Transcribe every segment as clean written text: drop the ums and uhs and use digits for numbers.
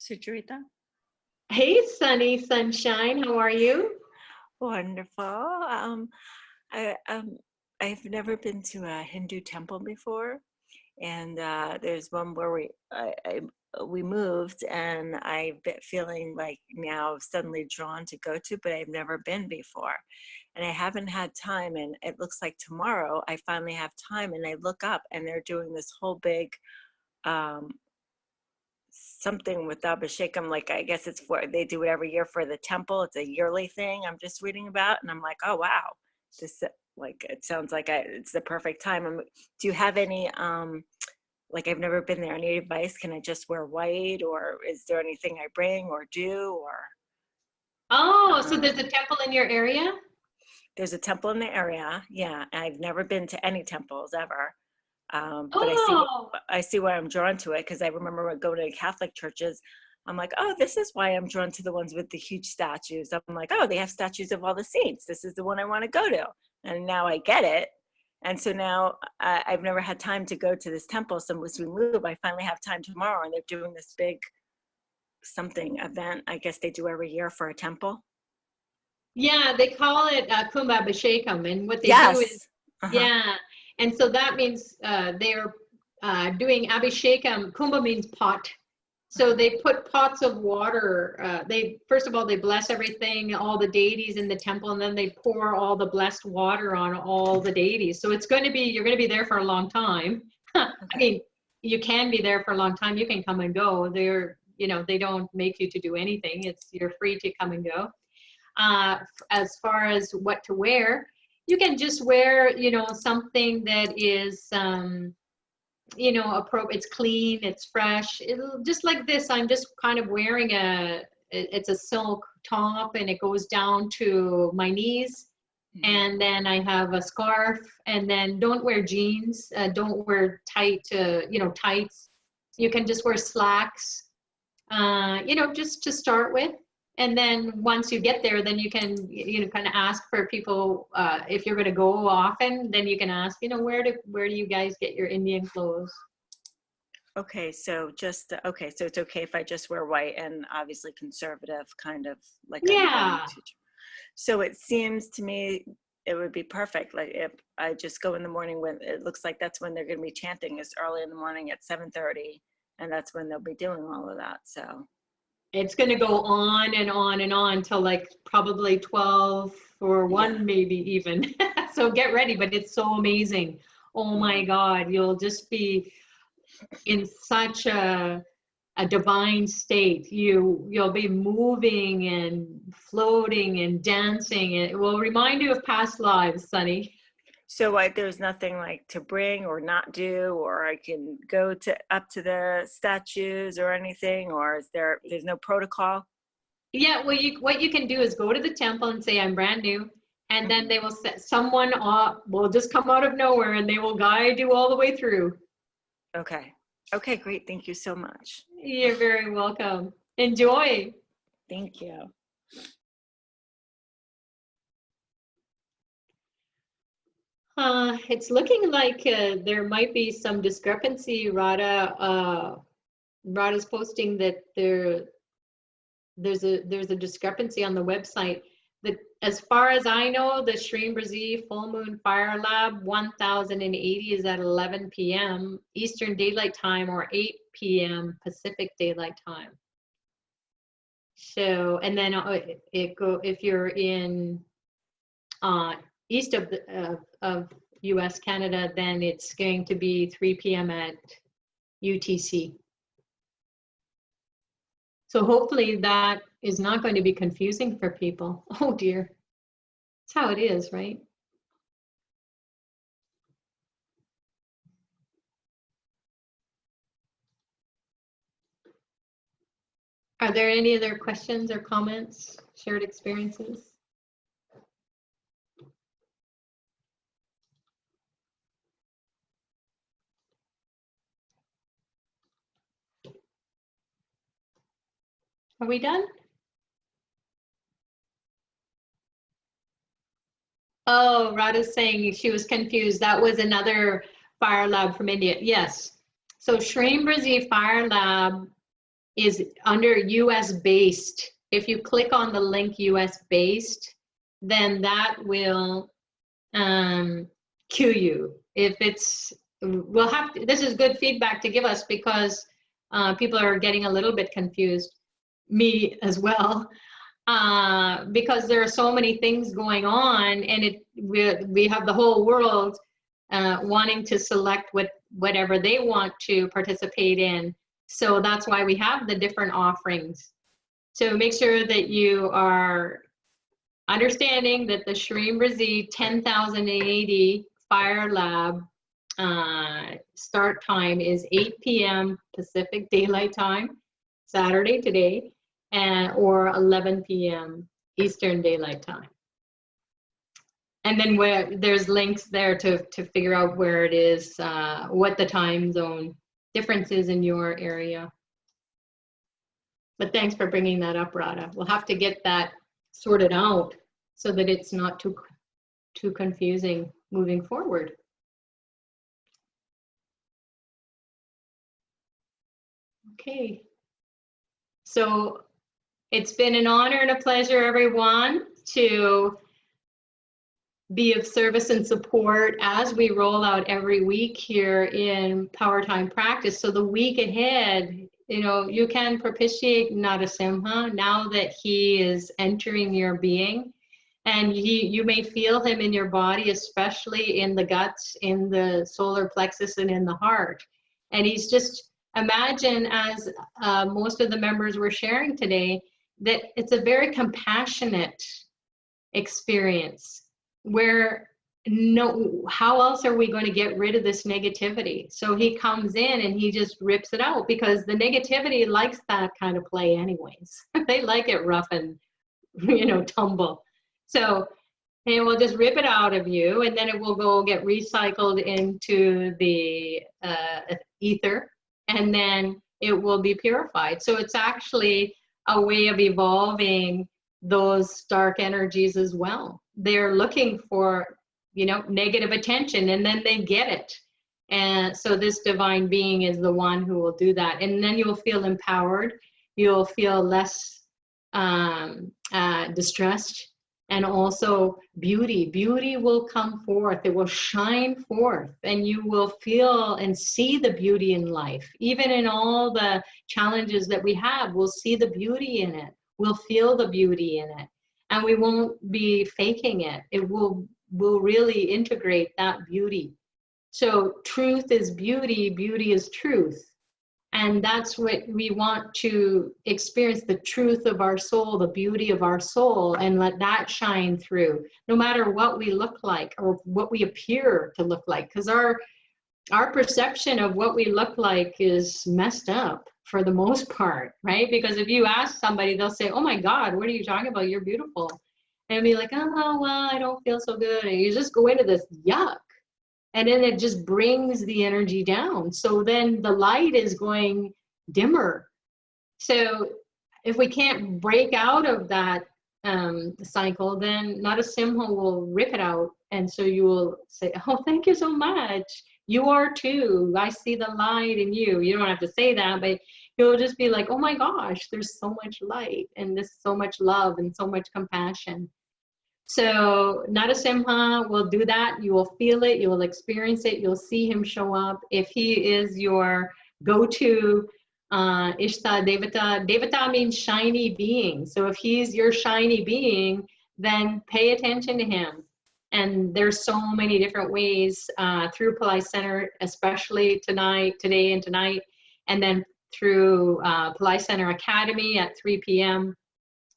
Sucharita. Hey, Sunny Sunshine, how are you? Wonderful. I I've never been to a Hindu temple before, and there's one where we moved, and I've been feeling like now suddenly drawn to go to, but I've never been before, and I haven't had time. And it looks like tomorrow I finally have time, and I look up, and they're doing this whole big um, something with Abhishekam, like I guess it's for, they do it every year for the temple. It's a yearly thing I'm just reading about, and I'm like, oh wow, this like it sounds like it's the perfect time. Do you have any like I've never been there, any advice? Can I just wear white, or is there anything I bring or do, or Oh, so there's a temple in your area? there's a temple in the area, yeah. I've never been to any temples ever. But Oh, I see why I'm drawn to it, because I remember going to Catholic churches. I'm like, oh, this is why I'm drawn to the ones with the huge statues. I'm like, oh, they have statues of all the saints. This is the one I want to go to. And now I get it. And so now I've never had time to go to this temple. So as we move, I finally have time tomorrow, and they're doing this big something event. I guess they do every year for a temple. yeah, they call it Kumbhabhishekam, and what they do is, Yes. Uh-huh. yeah, and so that means they're doing Abhishekam. Kumbha means pot. So they put pots of water. They first of all they bless everything, all the deities in the temple, and then they pour all the blessed water on all the deities. So it's going to be you're going to be there for a long time. I Okay. mean, you can be there for a long time. You can come and go. They don't make you to do anything. You're free to come and go. As far as what to wear, you can just wear something that is it's clean, it's fresh. It'll just like this. I'm just kind of wearing it's a silk top, and it goes down to my knees. And then I have a scarf, and then don't wear jeans. Don't wear tights. You can just wear slacks, just to start with. And then once you get there, then you can, kind of ask for people, if you're going to go often, then you can ask, where do you guys get your Indian clothes? Okay, so okay, so it's okay if I just wear white and obviously conservative, kind of like I'm going Yeah. to. So it seems to me it would be perfect. Like if I just go in the morning, when it looks like that's when they're going to be chanting, is early in the morning at 7:30, and that's when they'll be doing all of that. So It's going to go on and on and on till like probably 12 or yeah. 1 maybe even. So get ready, but it's so amazing. Oh my God, you'll just be in such a divine state. You'll be moving and floating and dancing. It will remind you of past lives, Sunny. So like there's nothing like to bring or not do, or I can go to up to the statues or anything, or there's no protocol? Yeah, well, what you can do is go to the temple and say, I'm brand new. And then they will set someone up, will just come out of nowhere, and they will guide you all the way through. Okay. Okay, great. Thank you so much. You're very welcome. Enjoy. Thank you. It's looking like there might be some discrepancy. Radha's posting that there's a discrepancy on the website. That, as far as I know, the Shreen Brazil Full Moon Fire Lab 1080 is at 11 p.m. Eastern Daylight Time, or 8 p.m. Pacific Daylight Time. So, and then if you're in east of U.S. Canada, then it's going to be 3 p.m. at UTC. So hopefully that is not going to be confusing for people. Oh dear, that's how it is, right? Are there any other questions or comments, shared experiences? Are we done? Oh, Radha's saying she was confused. That was another fire lab from India. Yes. So Shreen Brazil Fire Lab is under US based. If you click on the link US based, then that will cue you. If it's, we'll have to, this is good feedback to give us, because people are getting a little bit confused, me as well, because there are so many things going on, and we have the whole world wanting to select whatever they want to participate in. So that's why we have the different offerings. So make sure that you are understanding that the Shreem Razi 10,080 Fire Lab start time is 8 p.m. Pacific Daylight Time, Saturday today, or 11 p.m. Eastern Daylight Time. And then where there's links there to figure out where it is, what the time zone difference is in your area. But thanks for bringing that up, Radha. We'll have to get that sorted out so that it's not too confusing moving forward. Okay. So it's been an honor and a pleasure, everyone, to be of service and support as we roll out every week here in Powertime practice. So the week ahead, you know, you can propitiate Narasimha now that he is entering your being, and you may feel him in your body, especially in the guts, in the solar plexus, and in the heart. And he's just, imagine, as most of the members were sharing today, that it's a very compassionate experience, where how else are we going to get rid of this negativity? So he comes in and he just rips it out, because the negativity likes that kind of play anyways. They like it rough and, you know, tumble. So it will just rip it out of you, and then it will go get recycled into the ether, and then it will be purified. So it's actually a way of evolving those dark energies as well. They're looking for, you know, negative attention, and then they get it. And so this divine being is the one who will do that. And then you'll feel empowered. You'll feel less distressed, and also beauty will come forth. It will shine forth, and you will feel and see the beauty in life. Even in all the challenges that we have, we'll see the beauty in it. We'll feel the beauty in it, and we won't be faking it. It will really integrate that beauty. So truth is beauty, beauty is truth. And that's what we want to experience, the truth of our soul, the beauty of our soul, and let that shine through, no matter what we look like or what we appear to look like. Because our perception of what we look like is messed up for the most part, right? Because if you ask somebody, they'll say, oh my God, what are you talking about? You're beautiful. And be like, oh, well, I don't feel so good. And you just go into this yuck. And then it just brings the energy down. So then the light is going dimmer. So if we can't break out of that cycle, then Narasimha will rip it out. And so you will say, oh, thank you so much. You are too. I see the light in you. You don't have to say that, but you'll just be like, oh my gosh, there's so much light, and there's so much love and so much compassion. So Narasimha will do that. You will feel it. You will experience it. You'll see him show up. If he is your go-to Ishta Devata, Devata means shiny being. So if he's your shiny being, then pay attention to him. And there's so many different ways through Palai Center, especially today and tonight, and then through Palai Center Academy at 3 p.m.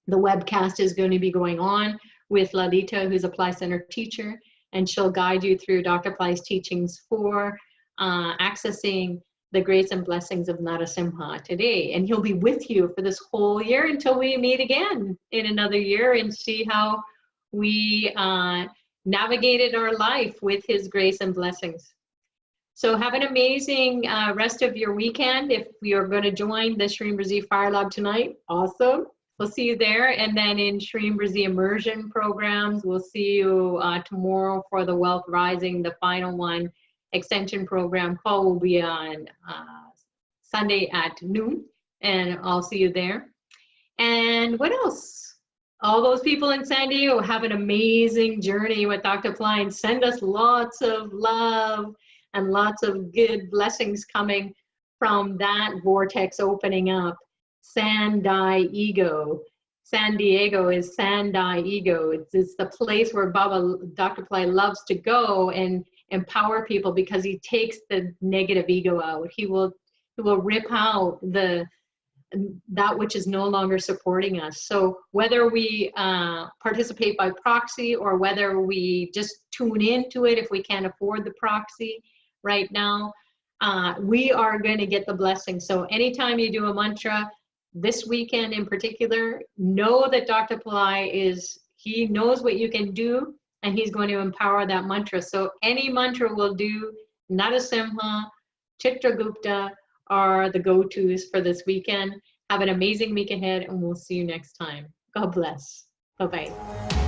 The webcast is going to be going on with Lalita, who's a Palai Center teacher, and she'll guide you through Dr. Palai's teachings for accessing the grace and blessings of Narasimha today. And he'll be with you for this whole year until we meet again in another year and see how we navigated our life with his grace and blessings. So have an amazing rest of your weekend. If you're going to join the Shreem Razi Fire Lab tonight, awesome. We'll see you there. And then in Shreem Razi immersion programs, we'll see you tomorrow for the Wealth Rising, the final one. Extension program call will be on Sunday at noon. and I'll see you there. And what else? All those people in San Diego have an amazing journey with Dr. Klein. Send us lots of love and lots of good blessings coming from that vortex opening up. San Diego. San Diego is San Diego. It's the place where Dr. Klein loves to go and empower people because he takes the negative ego out. He will rip out that which is no longer supporting us. So whether we participate by proxy or whether we just tune into it if we can't afford the proxy right now, we are going to get the blessing. So anytime you do a mantra, this weekend in particular, know that Dr. Pillai he knows what you can do, and he's going to empower that mantra. So any mantra will do. Narasimha, Chitragupta are the go-tos for this weekend. Have an amazing week ahead, and we'll see you next time. God bless. Bye-bye.